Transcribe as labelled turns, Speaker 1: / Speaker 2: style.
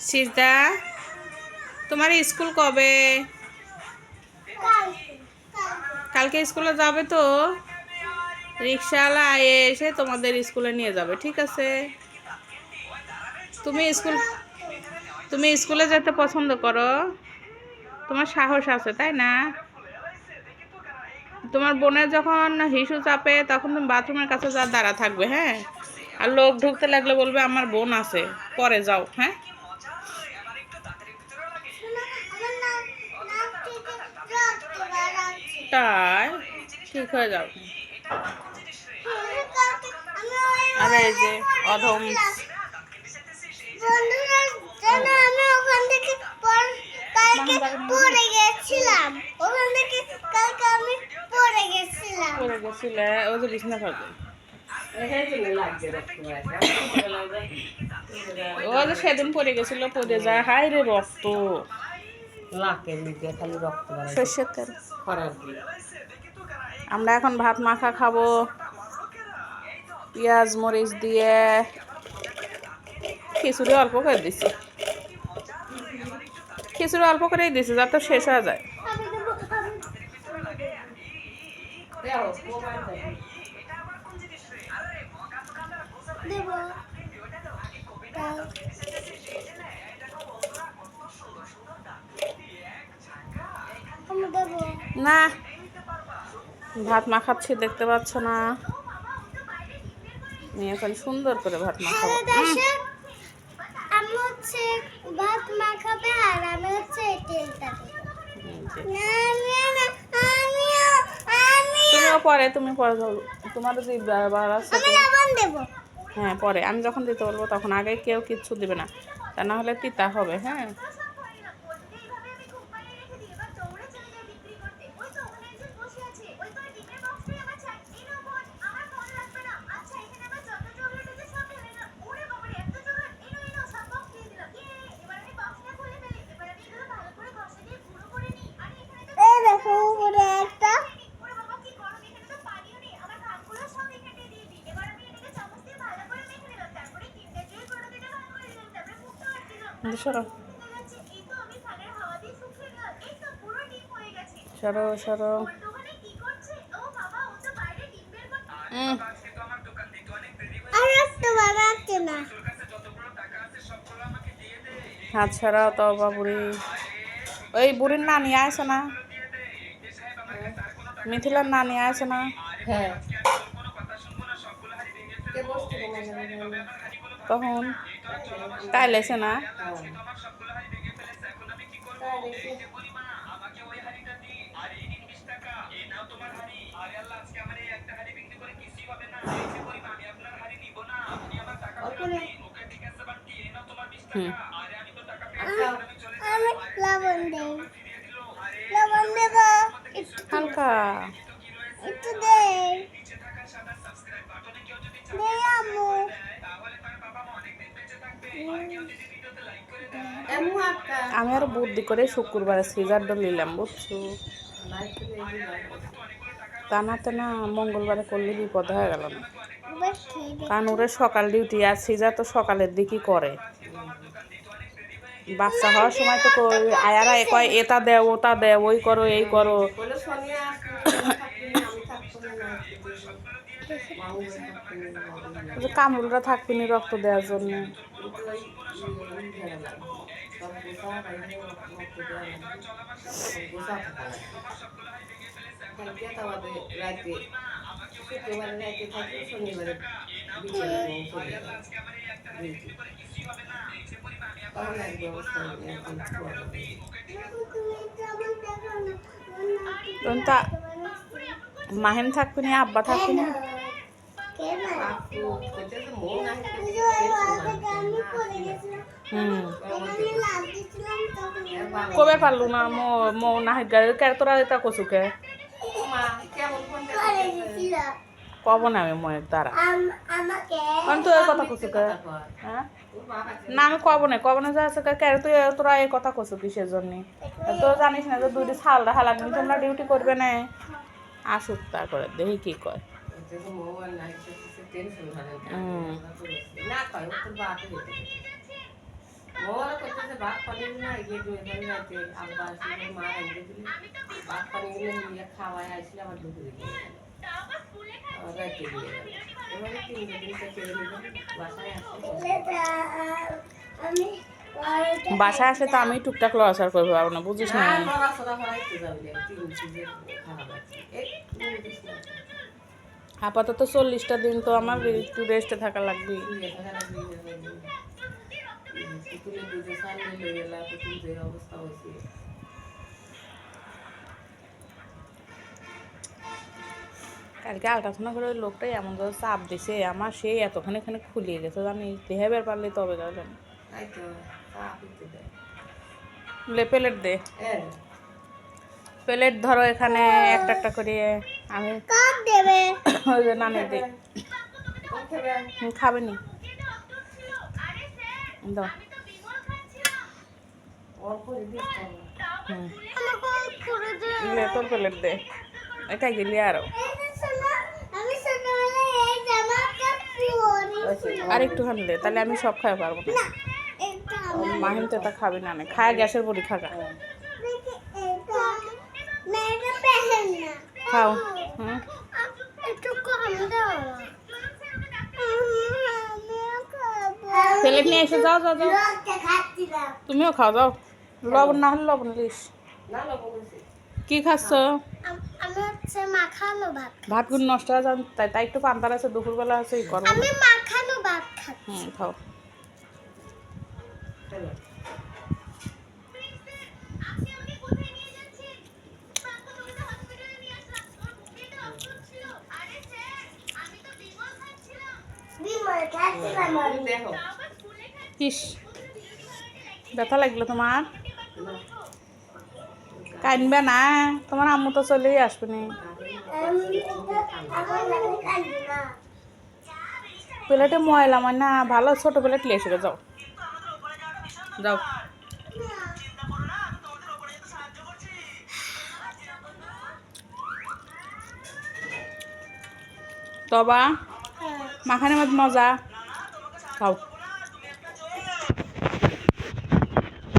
Speaker 1: সিজদা, তোমার স্কুল কবে? কালকে স্কুলে যাবে তো? রিক্সাওয়ালা এসে তোমাদের স্কুলে নিয়ে যাবে, ঠিক আছে? তুমি স্কুলে যেতে পছন্দ করো? তোমার সাহস আছে, তাই না? তোমার বোনের যখন হিসু চাপে তখন তুমি বাথরুমের কাছে যা দাঁড়া থাকবে, হ্যাঁ? আর লোক ঢুকতে লাগলে বলবে আমার বোন আছে, পরে যাও, হ্যাঁ? তাই ঠিক হয়ে যাও। আর এই যে অধম পড়ে গেছিলে, ওই যে বিছনা থাকবে, ও যে সেদিন পড়ে গেছিল, পড়ে যায়, হাই রে রক্ত, সর্ষের তেল। আমরা এখন ভাত মাখা খাবো পেঁয়াজ মরিচ দিয়ে, খিচুড়ি অল্প করে দিছি, খিচুড়ি অল্প করেই দিছি যাতে শেষ হয়ে যায়। না, ভাত মাখাচ্ছি, দেখতে পাচ্ছ না? আমি এখন সুন্দর করে ভাত মাখাবো।
Speaker 2: আমি হচ্ছে ভাত মাখাবে আর আমি হচ্ছে তেলটা
Speaker 1: তুমি পরে যাও, তোমার যে বার আছে। হ্যাঁ, পরে আমি যখন দিতে বলবো তখন, আগে কেউ কিচ্ছু দিবে না, তা না হলে তিতা হবে। হ্যাঁ, সরো সরো সরো। হাত ছাড়াও তো বুড়ি, ওই বুড়ির নানি আছে না, মিথিলার নানি আছে না?
Speaker 3: হ্যাঁ,
Speaker 1: তখন তাই লেছে না? হুম, হালকা আমি আরো বুদ্ধি করে শুক্রবারে সিজারটা নিলাম, বুঝছো? তা না মঙ্গলবারে করলে বিপদ হয়ে গেল না, কারণ ওরা সকাল ডিউটি, আর সিজার তো সকালের দিকই করে। বাচ্চা হওয়ার সময় তো আয়ারা কয় এটা দেও ওটা দেও, ওই করো এই করো। কামড়ুলরা থাকবি না রক্ত দেওয়ার জন্য। তা মাহিম থাকবি না, আব্বা থাকবি না? কবে পারলু না মো নাহি গাড়ি তোরা এটা কচুকে কব না আমি ময়ের দ্বারা, কারণ তুই কথা কচুকে, হ্যাঁ না আমি কব না যা আছে তুই তোরা এই কথা কচু কিসের জন্য? তো জানিস না যে দুইটি ছাল দেখা লাগবে, তোমরা ডিউটি করবে না, আসুক তা করে দেখি কি কয়। বাসায় আসলে তো আমি টুকটাক লড়াচড়া করবো পারবো না, বুঝিস না? আপাতত 40টা দিন তো আমার একটু রেস্টে থাকা লাগবে। কালকে আলট্রাসাউন্ড করে ওই লোকটাই এমন করে চাপ দিছে আমার, সেই এতখানি এখানে খুলিয়ে গেছে জানি, দেখাবার পারলে তবে যাবেন। প্লেট দে, প্লেট ধরো এখানে একটা একটা করে। আমি ওই যে নানি দে, খাবে নি দাও। তোর প্লেট দে, এটাই গেলি আরো আর একটু খান দে, তাহলে আমি সব খাই পারবো না। মাহিম তো এটা খাবি না, খায় গ্যাসের বড়ি খাগা। খাও। প্লেট নিয়ে এসে যাও যাও যাও, তুমিও খাও যাও। লবণ না হলে লবণ লিস। কি খাচ্ছ? ভাতগুলো নষ্ট হয়ে যান, তাই একটু পান্তার আছে, দুপুরবেলা আছে, এই করবো। খাও। ইস, ব্যথা লাগলো তোমার? কাঁদবে না, তোমার আম্মু তো চলেই আসবে নি। প্লেটে ময়লা মানে না, ভালো ছোট প্লেট নিয়ে এসে যাও যাও। তবা মাখানে মজা, খাও।